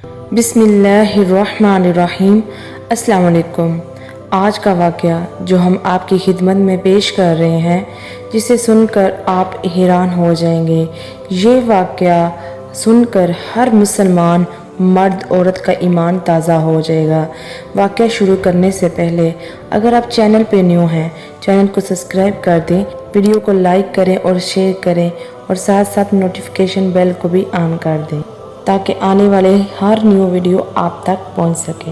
بسم اللہ الرحمن الرحیم۔ السلام علیکم۔ آج کا واقعہ جو ہم آپ کی خدمت میں پیش کر رہے ہیں، جسے سن کر آپ حیران ہو جائیں گے۔ یہ واقعہ سن کر ہر مسلمان مرد عورت کا ایمان تازہ ہو جائے گا۔ واقعہ شروع کرنے سے پہلے اگر آپ چینل پہ نیو ہیں، چینل کو سبسکرائب کر دیں، ویڈیو کو لائک کریں اور شیئر کریں، اور ساتھ ساتھ نوٹیفیکیشن بیل کو بھی آن کر دیں تاکہ آنے والے ہر نیو ویڈیو آپ تک پہنچ سکے۔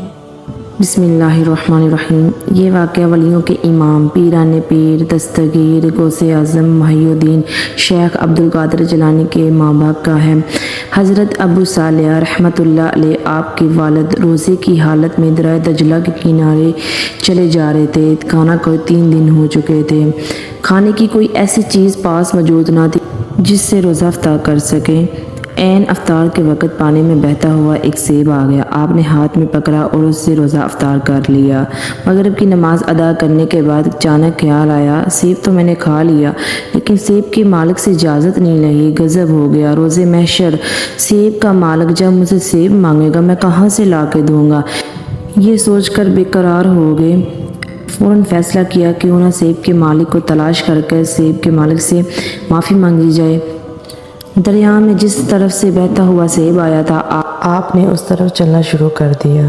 بسم اللہ الرحمن الرحیم۔ یہ واقعہ ولیوں کے امام پیران پیر دستگیر غوث اعظم محی الدین شیخ عبد القادر جیلانی کے ماں باپ کا ہے۔ حضرت ابو صالح رحمۃ اللہ علیہ آپ کے والد روزے کی حالت میں دریائے دجلہ کے کنارے چلے جا رہے تھے۔ کھانا کو 3 دن ہو چکے تھے۔ کھانے کی کوئی ایسی چیز پاس موجود نہ تھی جس سے روزہ افطار کر سکے۔ عین افطار کے وقت پانی میں بہتا ہوا ایک سیب آ گیا۔ آپ نے ہاتھ میں پکڑا اور اس سے روزہ افطار کر لیا۔ مغرب کی نماز ادا کرنے کے بعد اچانک خیال آیا، سیب تو میں نے کھا لیا، لیکن سیب کے مالک سے اجازت نہیں لگی۔ غضب ہو گیا۔ روزے محشر سیب کا مالک جب مجھے سیب مانگے گا، میں کہاں سے لا کے دوں گا؟ یہ سوچ کر بے قرار ہو گئے۔ فوراً فیصلہ کیا کہ انہیں سیب کے مالک کو تلاش کر کے سیب کے مالک سے معافی مانگی جائے۔ دریا میں جس طرف سے بہتا ہوا سیب آیا تھا، آپ نے اس طرف چلنا شروع کر دیا۔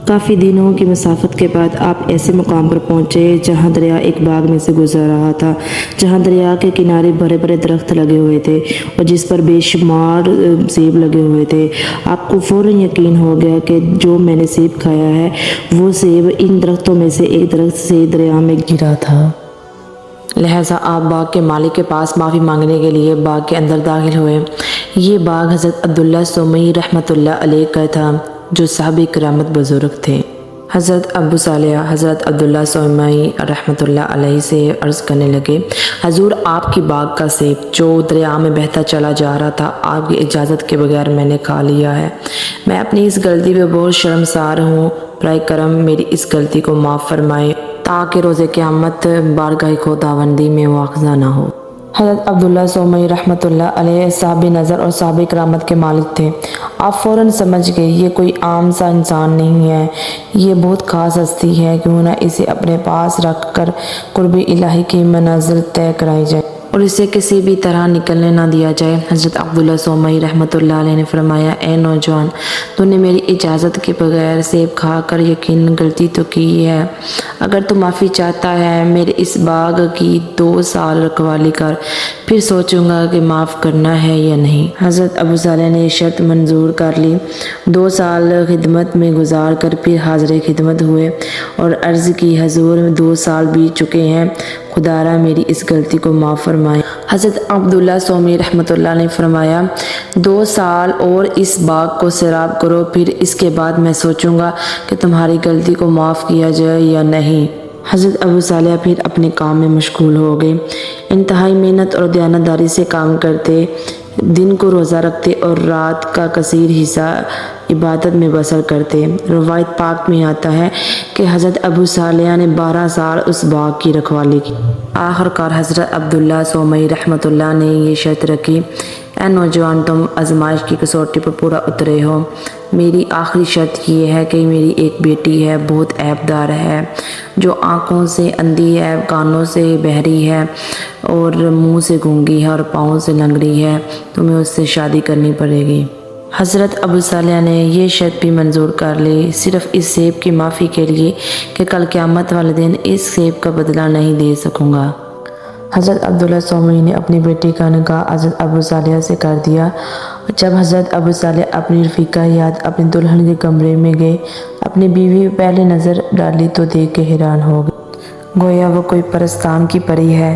کافی دنوں کی مسافت کے بعد آپ ایسے مقام پر پہنچے جہاں دریا ایک باغ میں سے گزر رہا تھا، جہاں دریا کے کنارے بڑے بڑے درخت لگے ہوئے تھے اور جس پر بے شمار سیب لگے ہوئے تھے۔ آپ کو فوراً یقین ہو گیا کہ جو میں نے سیب کھایا ہے وہ سیب ان درختوں میں سے ایک درخت سے دریا میں گرا تھا۔ لہٰذا آپ باغ کے مالک کے پاس معافی مانگنے کے لیے باغ کے اندر داخل ہوئے۔ یہ باغ حضرت عبداللہ سومئی رحمۃ اللہ علیہ کا تھا، جو صحابہ کرامت بزرگ تھے۔ حضرت ابو صالح حضرت عبداللہ سومئی رحمۃ اللہ علیہ سے عرض کرنے لگے، حضور آپ کی باغ کا سیب جو دریا میں بہتا چلا جا رہا تھا، آپ کی اجازت کے بغیر میں نے کھا لیا ہے۔ میں اپنی اس غلطی پہ بہت شرمسار ہوں۔ برائے کرم میری اس غلطی کو معاف فرمائے تاکہ روز قیامت بارگاہ خداوندی میں مواخذہ نہ ہو۔ حضرت عبداللہ سومئی رحمۃ اللہ علیہ صاحب نظر اور صاحب کرامت کے مالک تھے۔ آپ فوراً سمجھ گئے یہ کوئی عام سا انسان نہیں ہے، یہ بہت خاص ہستی ہے، کیوں نہ اسے اپنے پاس رکھ کر قرب الہی کی منازل طے کرائی جائے اور اسے کسی بھی طرح نکلنے نہ دیا جائے۔ حضرت عبداللہ سومئی رحمۃ اللہ علیہ نے فرمایا، اے نوجوان، تو نے میری اجازت کے بغیر سیب کھا کر یقیناً غلطی تو کی ہے۔ اگر تو معافی چاہتا ہے، میرے اس باغ کی 2 سال رکھوالی کر، پھر سوچوں گا کہ معاف کرنا ہے یا نہیں۔ حضرت ابو صالح نے شرط منظور کر لی۔ 2 سال خدمت میں گزار کر پھر حاضر خدمت ہوئے اور عرض کی، حضور 2 سال بیت چکے ہیں، خدا را میری اس غلطی کو معاف فرمائے۔ حضرت عبداللہ سومئی رحمۃ اللہ نے فرمایا، 2 سال اور اس باغ کو سیراب کرو، پھر اس کے بعد میں سوچوں گا کہ تمہاری غلطی کو معاف کیا جائے یا نہیں۔ حضرت ابو صالح پھر اپنے کام میں مشغول ہو گئے۔ انتہائی محنت اور دیانتداری سے کام کرتے، دن کو روزہ رکھتے اور رات کا کثیر حصہ عبادت میں بسر کرتے۔ روایت پاک میں آتا ہے کہ حضرت ابو صالح نے 12 سال اس باغ کی رکھوالی کی۔ آخر کار حضرت عبداللہ سومئی رحمۃ اللہ نے یہ شرط رکھی، اے نوجوان، تم آزمائش کی کسوٹی پر پورا اترے ہو۔ میری آخری شرط یہ ہے کہ میری ایک بیٹی ہے، بہت عیب دار ہے، جو آنکھوں سے اندھی ہے، کانوں سے بہری ہے اور منہ سے گونگی ہے اور پاؤں سے لنگڑی ہے، تمہیں اس سے شادی کرنی پڑے گی۔ حضرت ابو صالح نے یہ شرط بھی منظور کر لی، صرف اس سیب کی معافی کے لیے کہ کل قیامت والے دن اس سیب کا بدلہ نہیں دے سکوں گا۔ حضرت عبداللہ سومئی نے اپنی بیٹی کا نکاح حضرت ابو صالح سے کر دیا۔ جب حضرت ابو صالح اپنی رفیقہ یاد اپنی دلہن کے کمرے میں گئے، اپنی بیوی پہ پہلے نظر ڈالی تو دیکھ کے حیران ہو گئے، گویا وہ کوئی پرستان کی پری ہے۔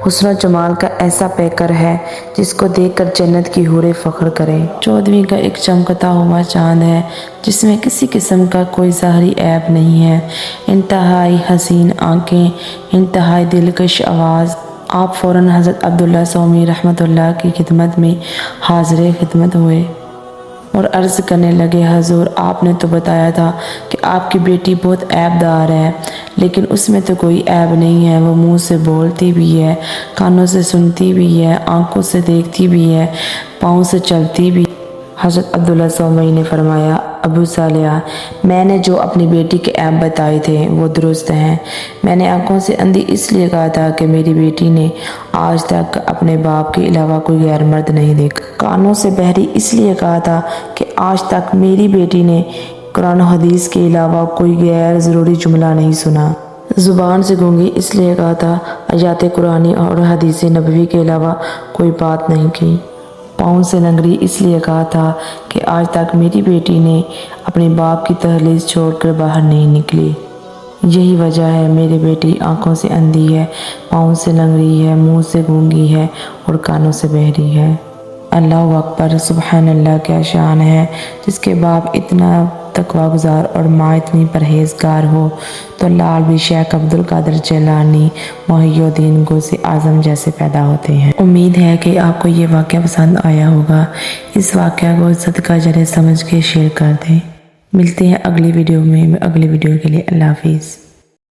حسن و جمال کا ایسا پیکر ہے جس کو دیکھ کر جنت کی حوریں فخر کریں۔ 14ویں کا ایک چمکتا ہوا چاند ہے جس میں کسی قسم کا کوئی ظاہری عیب نہیں ہے۔ انتہائی حسین آنکھیں، انتہائی دلکش آواز۔ آپ فوراً حضرت عبداللہ سومئی رحمۃ اللہ کی خدمت میں حاضر خدمت ہوئے اور عرض کرنے لگے، حضور آپ نے تو بتایا تھا کہ آپ کی بیٹی بہت عیب دار ہے، لیکن اس میں تو کوئی عیب نہیں ہے۔ وہ منہ سے بولتی بھی ہے، کانوں سے سنتی بھی ہے، آنکھوں سے دیکھتی بھی ہے، پاؤں سے چلتی بھی۔ حضرت عبداللہ سومئی نے فرمایا ابو صالح میں نے جو اپنی بیٹی کے عیب بتائے تھے وہ درست ہیں۔ میں نے آنکھوں سے اندھی اس لیے کہا تھا کہ میری بیٹی نے آج تک اپنے باپ کے علاوہ کوئی غیر مرد نہیں دیکھا۔ کانوں سے بہری اس لیے کہا تھا کہ آج تک میری بیٹی نے قرآن و حدیث کے علاوہ کوئی غیر ضروری جملہ نہیں سنا۔ زبان سے گونگی اس لیے کہا تھا آیات قرآنی اور حدیث نبوی کے علاوہ کوئی بات نہیں کی۔ پاؤں سے لنگڑی اس لیے کہا تھا کہ آج تک میری بیٹی نے اپنے باپ کی دہلیز چھوڑ کر باہر نہیں نکلی۔ یہی وجہ ہے میری بیٹی آنکھوں سے اندھی ہے، پاؤں سے لنگڑی ہے، منہ سے گونگی ہے اور کانوں سے بہری ہے۔ اللہ اکبر، سبحان اللہ، کیا شان ہے جس کے باپ اتنا تقوی گزار اور ماں اتنی پرہیزگار ہو تو لال بھی شیخ عبدالقادر جیلانی محی الدین غوث اعظم جیسے پیدا ہوتے ہیں۔ امید ہے کہ آپ کو یہ واقعہ پسند آیا ہوگا۔ اس واقعہ کو صدقہ جاریہ سمجھ کے شیئر کر دیں۔ ملتے ہیں اگلی ویڈیو میں، اگلی ویڈیو کے لیے اللہ حافظ۔